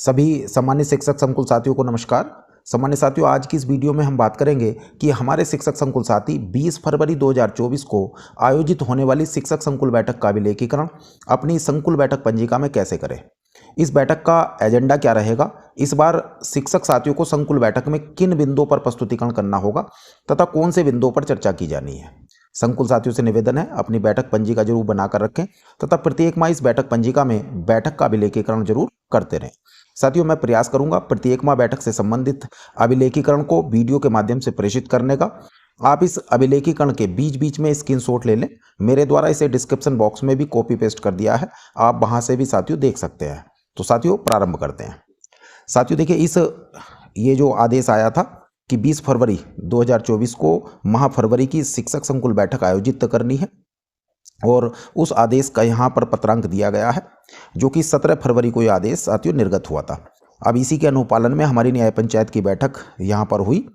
सभी सम्मानित शिक्षक संकुल साथियों को नमस्कार। सम्मानित साथियों, आज की इस वीडियो में हम बात करेंगे कि हमारे शिक्षक संकुल साथी 20 फरवरी 2024 को आयोजित होने वाली शिक्षक संकुल बैठक का विलेखीकरण अपनी संकुल बैठक पंजिका में कैसे करें। इस बैठक का एजेंडा क्या रहेगा, इस बार शिक्षक साथियों को संकुल बैठक में किन बिंदुओं पर प्रस्तुतिकरण करना होगा तथा कौन से बिंदुओं पर चर्चा की जानी है। संकुल साथियों से निवेदन है, अपनी बैठक पंजिका जरूर बनाकर रखें तथा प्रत्येक माह इस बैठक पंजिका में बैठक का अभिलेखीकरण जरूर करते रहें। साथियों, मैं प्रयास करूंगा प्रत्येक माह बैठक से संबंधित अभिलेखीकरण को वीडियो के माध्यम से प्रेषित करने का। आप इस अभिलेखीकरण के बीच बीच में स्क्रीनशॉट ले लें। मेरे द्वारा इसे डिस्क्रिप्शन बॉक्स में भी कॉपी पेस्ट कर दिया है, आप वहां से भी साथियों देख सकते हैं। तो साथियों प्रारंभ करते हैं। साथियों देखिए, ये जो आदेश आया था कि 20 फरवरी 2024 को माह फरवरी की शिक्षक संकुल बैठक आयोजित करनी है और उस आदेश का यहाँ पर पत्रांक दिया गया है, जो कि 17 फरवरी को यह आदेश साथियों निर्गत हुआ था। अब इसी के अनुपालन में हमारी न्याय पंचायत की बैठक यहाँ पर हुई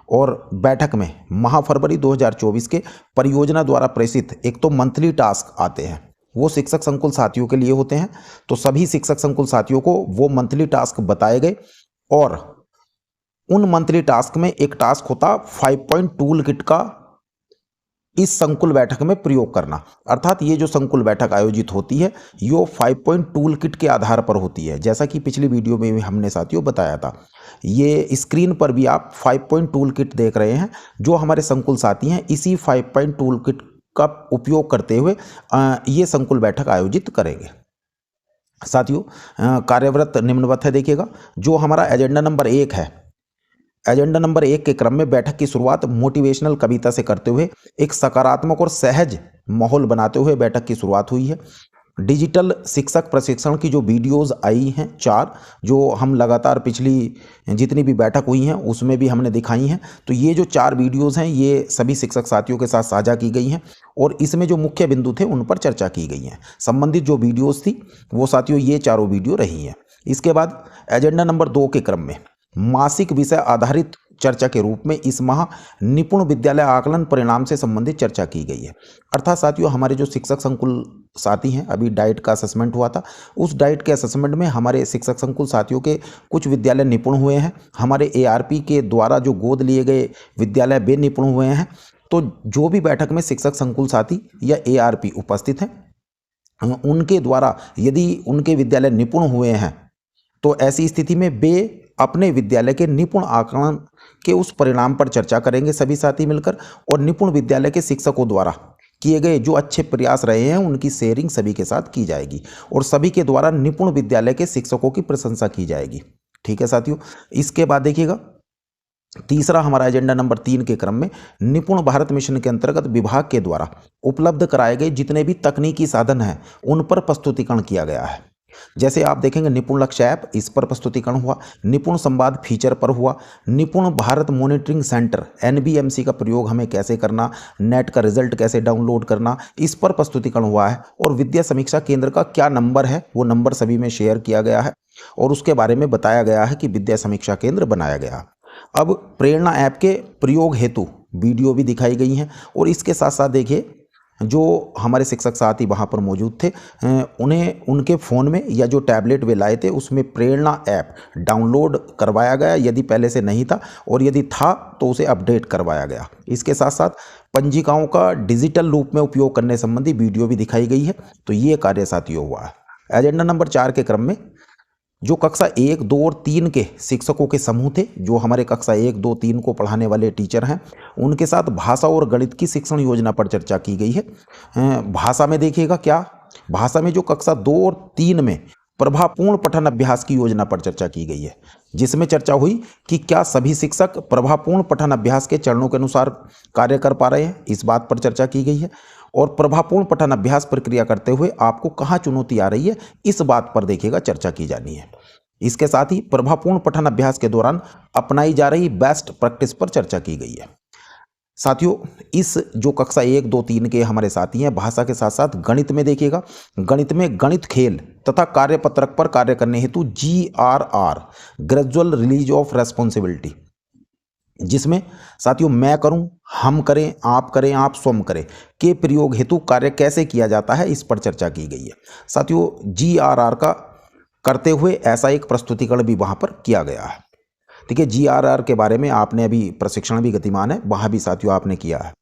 और बैठक में माह फरवरी 2024 के परियोजना द्वारा प्रेषित एक तो मंथली टास्क आते हैं, वो शिक्षक संकुल साथियों के लिए होते हैं। तो सभी शिक्षक संकुल साथियों को वो मंथली टास्क बताए गए और उन मंथली टास्क में एक टास्क होता 5 पॉइंट टूल किट का इस संकुल बैठक में प्रयोग करना। अर्थात ये जो संकुल बैठक आयोजित होती है यो 5 पॉइंट टूल किट के आधार पर होती है। जैसा कि पिछली वीडियो में भी हमने साथियों बताया था, ये स्क्रीन पर भी आप 5 पॉइंट टूल किट देख रहे हैं। जो हमारे संकुल साथी हैं इसी 5 पॉइंट टूल किट का उपयोग करते हुए ये संकुल बैठक आयोजित करेंगे। साथियों कार्यव्रत निम्नवत है, देखिएगा। जो हमारा एजेंडा नंबर 1 है, एजेंडा नंबर 1 के क्रम में बैठक की शुरुआत मोटिवेशनल कविता से करते हुए एक सकारात्मक और सहज माहौल बनाते हुए बैठक की शुरुआत हुई है। डिजिटल शिक्षक प्रशिक्षण की जो वीडियोस आई हैं 4, जो हम लगातार पिछली जितनी भी बैठक हुई हैं उसमें भी हमने दिखाई हैं। तो ये जो 4 वीडियोस हैं ये सभी शिक्षक साथियों के साथ साझा की गई हैं और इसमें जो मुख्य बिंदु थे उन पर चर्चा की गई है। संबंधित जो वीडियोस थी वो साथियों ये चारों वीडियो रही हैं। इसके बाद एजेंडा नंबर 2 के क्रम में मासिक विषय आधारित चर्चा के रूप में इस माह निपुण विद्यालय आकलन परिणाम से संबंधित चर्चा की गई है। अर्थात साथियों हमारे जो शिक्षक संकुल साथी हैं, अभी डाइट का असेसमेंट हुआ था, उस डाइट के असेसमेंट में हमारे शिक्षक संकुल साथियों के कुछ विद्यालय निपुण हुए हैं। हमारे ARP के द्वारा जो गोद लिए गए विद्यालय वे निपुण हुए हैं। तो जो भी बैठक में शिक्षक संकुल साथी या ARP उपस्थित हैं उनके द्वारा यदि उनके विद्यालय निपुण हुए हैं तो ऐसी स्थिति में वे अपने विद्यालय के निपुण आकलन के उस परिणाम पर चर्चा करेंगे सभी साथी मिलकर, और निपुण विद्यालय के शिक्षकों द्वारा किए गए जो अच्छे प्रयास रहे हैं उनकी शेयरिंग सभी के साथ की जाएगी और सभी के द्वारा निपुण विद्यालय के शिक्षकों की प्रशंसा की जाएगी। ठीक है साथियों। इसके बाद देखिएगा, तीसरा हमारा एजेंडा नंबर 3 के क्रम में निपुण भारत मिशन के अंतर्गत विभाग के द्वारा उपलब्ध कराए गए जितने भी तकनीकी साधन हैं उन पर प्रस्तुतिकरण किया गया है। जैसे आप देखेंगे निपुण लक्ष्य ऐप, इस पर प्रस्तुतिकरण हुआ। निपुण संवाद फीचर पर हुआ। निपुण भारत मॉनिटरिंग सेंटर NBMC का प्रयोग हमें कैसे करना, नेट का रिजल्ट कैसे डाउनलोड करना, इस पर प्रस्तुतिकरण हुआ है। और विद्या समीक्षा केंद्र का क्या नंबर है वो नंबर सभी में शेयर किया गया है और उसके बारे में बताया गया है कि विद्या समीक्षा केंद्र बनाया गया। अब प्रेरणा ऐप के प्रयोग हेतु वीडियो भी दिखाई गई हैं और इसके साथ साथ देखिए जो हमारे शिक्षक साथी वहाँ पर मौजूद थे उन्हें उनके फ़ोन में या जो टैबलेट वे लाए थे उसमें प्रेरणा ऐप डाउनलोड करवाया गया यदि पहले से नहीं था, और यदि था तो उसे अपडेट करवाया गया। इसके साथ साथ पंजिकाओं का डिजिटल रूप में उपयोग करने संबंधी वीडियो भी दिखाई गई है। तो ये कार्य साथियों हुआ है। एजेंडा नंबर 4 के क्रम में जो कक्षा 1, 2 और 3 के शिक्षकों के समूह थे, जो हमारे कक्षा 1, 2, 3 को पढ़ाने वाले टीचर हैं, उनके साथ भाषा और गणित की शिक्षण योजना पर चर्चा की गई है। भाषा में देखिएगा क्या, भाषा में जो कक्षा 2 और 3 में प्रभावपूर्ण पठन अभ्यास की योजना पर चर्चा की गई है, जिसमें चर्चा हुई कि क्या सभी शिक्षक प्रभावपूर्ण पठन अभ्यास के चरणों के अनुसार कार्य कर पा रहे हैं, इस बात पर चर्चा की गई है। और प्रभावपूर्ण पठन अभ्यास प्रक्रिया करते हुए आपको कहाँ चुनौती आ रही है, इस बात पर देखिएगा चर्चा की जानी है। इसके साथ ही प्रभावपूर्ण पठन अभ्यास के दौरान अपनाई जा रही बेस्ट प्रैक्टिस पर चर्चा की गई है। साथियों इस जो कक्षा 1, 2, 3 के हमारे साथी हैं, भाषा के साथ साथ गणित में देखिएगा, गणित में गणित खेल तथा कार्यपत्रक पर कार्य करने हेतु GRR gradual release of responsibility, जिसमें साथियों मैं करूं, हम करें, आप स्वयं करें के प्रयोग हेतु कार्य कैसे किया जाता है इस पर चर्चा की गई है। साथियों GRR का करते हुए ऐसा एक प्रस्तुतिकरण भी वहाँ पर किया गया है। ठीक है, GRR के बारे में आपने अभी प्रशिक्षण भी गतिमान है, वहाँ भी साथियों आपने किया है,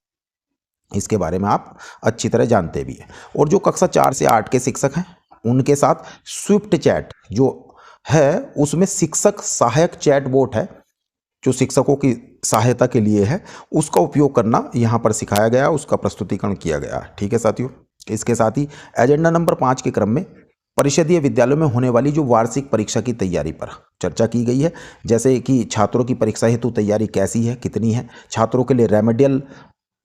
इसके बारे में आप अच्छी तरह जानते भी हैं। और जो कक्षा 4 से 8 के शिक्षक हैं उनके साथ स्विफ्ट चैट जो है उसमें शिक्षक सहायक चैट बोट है जो शिक्षकों की सहायता के लिए है, उसका उपयोग करना यहाँ पर सिखाया गया, उसका प्रस्तुतिकरण किया गया। ठीक है साथियों, इसके साथ ही एजेंडा नंबर 5 के क्रम में परिषदीय विद्यालयों में होने वाली जो वार्षिक परीक्षा की तैयारी पर चर्चा की गई है, जैसे कि छात्रों की परीक्षा हेतु तैयारी कैसी है, कितनी है, छात्रों के लिए रेमेडियल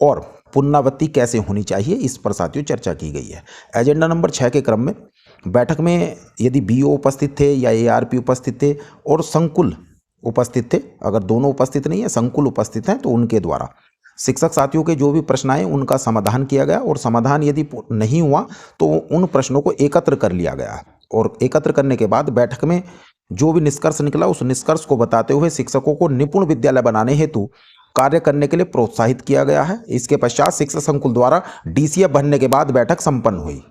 और पुनरावृत्ति कैसे होनी चाहिए, इस पर साथियों चर्चा की गई है। एजेंडा नंबर 6 के क्रम में बैठक में यदि BO उपस्थित थे या ARP उपस्थित थे और संकुल उपस्थित थे, अगर दोनों उपस्थित नहीं है संकुल उपस्थित हैं तो उनके द्वारा शिक्षक साथियों के जो भी प्रश्न आए उनका समाधान किया गया, और समाधान यदि नहीं हुआ तो उन प्रश्नों को एकत्र कर लिया गया, और एकत्र करने के बाद बैठक में जो भी निष्कर्ष निकला उस निष्कर्ष को बताते हुए शिक्षकों को निपुण विद्यालय बनाने हेतु कार्य करने के लिए प्रोत्साहित किया गया है। इसके पश्चात शिक्षक संकुल द्वारा DCF बनने के बाद बैठक संपन्न हुई।